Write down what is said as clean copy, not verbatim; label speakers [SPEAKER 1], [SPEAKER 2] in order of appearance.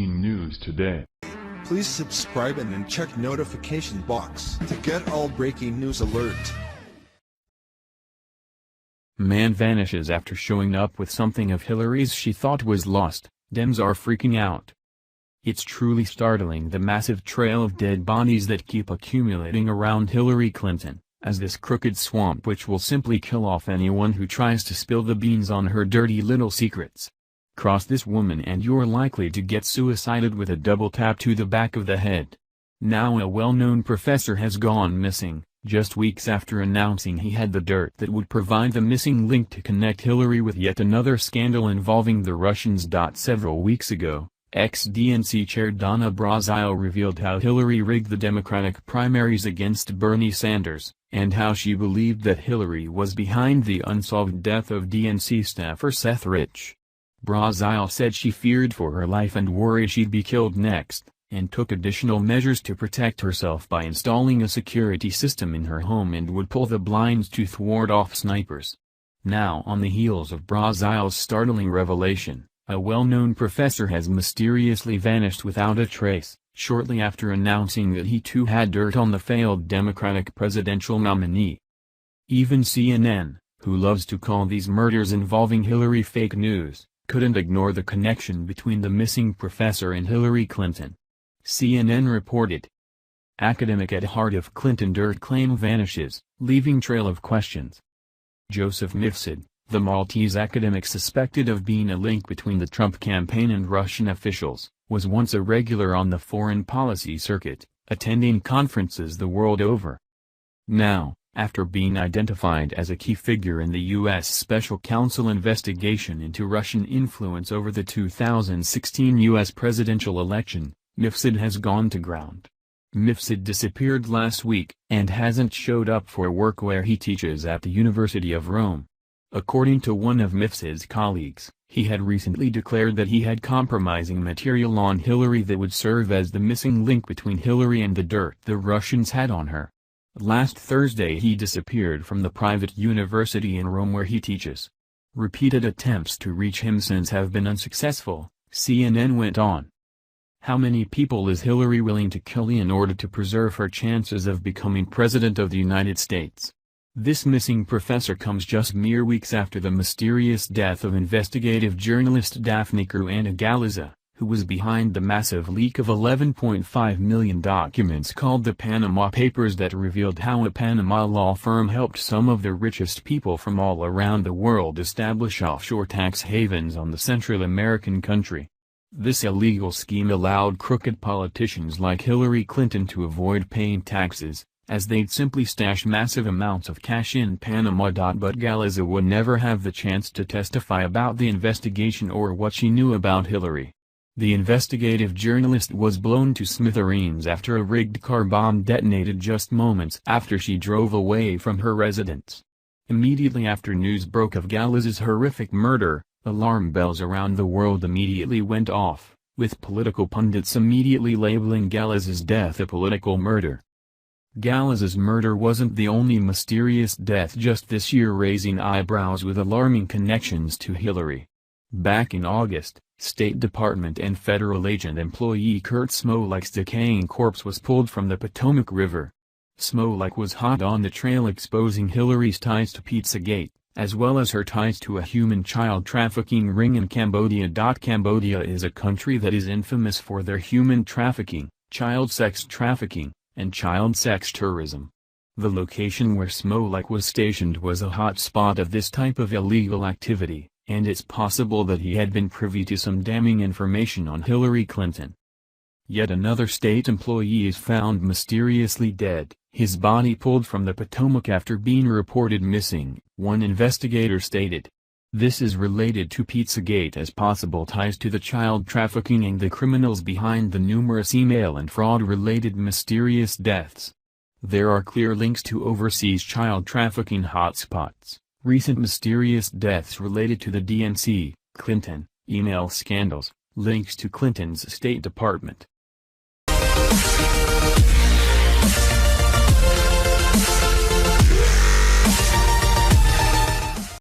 [SPEAKER 1] breaking news today.
[SPEAKER 2] Please subscribe and then check notification box to get all breaking news alert.
[SPEAKER 3] Man vanishes after showing up with something of Hillary's she thought was lost. Dems are freaking out. It's truly startling, the massive trail of dead bodies that keep accumulating around Hillary Clinton, as this crooked swamp which will simply kill off anyone who tries to spill the beans on her dirty little secrets. Cross this woman and you're likely to get suicided with a double tap to the back of the head. Now a well-known professor has gone missing, just weeks after announcing he had the dirt that would provide the missing link to connect Hillary with yet another scandal involving the Russians. Several weeks ago, ex-DNC chair Donna Brazile revealed how Hillary rigged the Democratic primaries against Bernie Sanders, and how she believed that Hillary was behind the unsolved death of DNC staffer Seth Rich. Brazile said she feared for her life and worried she'd be killed next, and took additional measures to protect herself by installing a security system in her home and would pull the blinds to thwart off snipers. Now, on the heels of Brazile's startling revelation, a well-known professor has mysteriously vanished without a trace, shortly after announcing that he too had dirt on the failed Democratic presidential nominee. Even CNN, who loves to call these murders involving Hillary fake news, couldn't ignore the connection between the missing professor and Hillary Clinton. CNN reported, "Academic at heart of Clinton dirt claim vanishes, leaving trail of questions." Joseph Mifsud, the Maltese academic suspected of being a link between the Trump campaign and Russian officials, was once a regular on the foreign policy circuit, attending conferences the world over. Now, after being identified as a key figure in the U.S. Special Counsel investigation into Russian influence over the 2016 U.S. presidential election, Mifsud has gone to ground. Mifsud disappeared last week, and hasn't showed up for work where he teaches at the University of Rome. According to one of Mifsud's colleagues, he had recently declared that he had compromising material on Hillary that would serve as the missing link between Hillary and the dirt the Russians had on her. Last Thursday he disappeared from the private university in Rome where he teaches. Repeated attempts to reach him since have been unsuccessful, CNN went on. How many people is Hillary willing to kill in order to preserve her chances of becoming President of the United States? This missing professor comes just mere weeks after the mysterious death of investigative journalist Daphne Caruana Galizia, who was behind the massive leak of 11.5 million documents called the Panama Papers that revealed how a Panama law firm helped some of the richest people from all around the world establish offshore tax havens on the Central American country. This illegal scheme allowed crooked politicians like Hillary Clinton to avoid paying taxes, as they'd simply stash massive amounts of cash in Panama. But Galizia would never have the chance to testify about the investigation or what she knew about Hillary. The investigative journalist was blown to smithereens after a rigged car bomb detonated just moments after she drove away from her residence. Immediately after news broke of Galizia's horrific murder, alarm bells around the world immediately went off, with political pundits immediately labeling Galizia's death a political murder. Galizia's murder wasn't the only mysterious death just this year raising eyebrows with alarming connections to Hillary. Back in August, State Department and federal agent employee Kurt Smolak's decaying corpse was pulled from the Potomac River. Smolak was hot on the trail exposing Hillary's ties to Pizzagate, as well as her ties to a human child trafficking ring in Cambodia. Cambodia is a country that is infamous for their human trafficking, child sex trafficking, and child sex tourism. The location where Smolak was stationed was a hot spot of this type of illegal activity, and it's possible that he had been privy to some damning information on Hillary Clinton. Yet another state employee is found mysteriously dead, his body pulled from the Potomac after being reported missing, one investigator stated. This is related to Pizzagate as possible ties to the child trafficking and the criminals behind the numerous email and fraud-related mysterious deaths. There are clear links to overseas child trafficking hotspots, recent mysterious deaths related to the DNC, Clinton, email scandals, links to Clinton's State Department.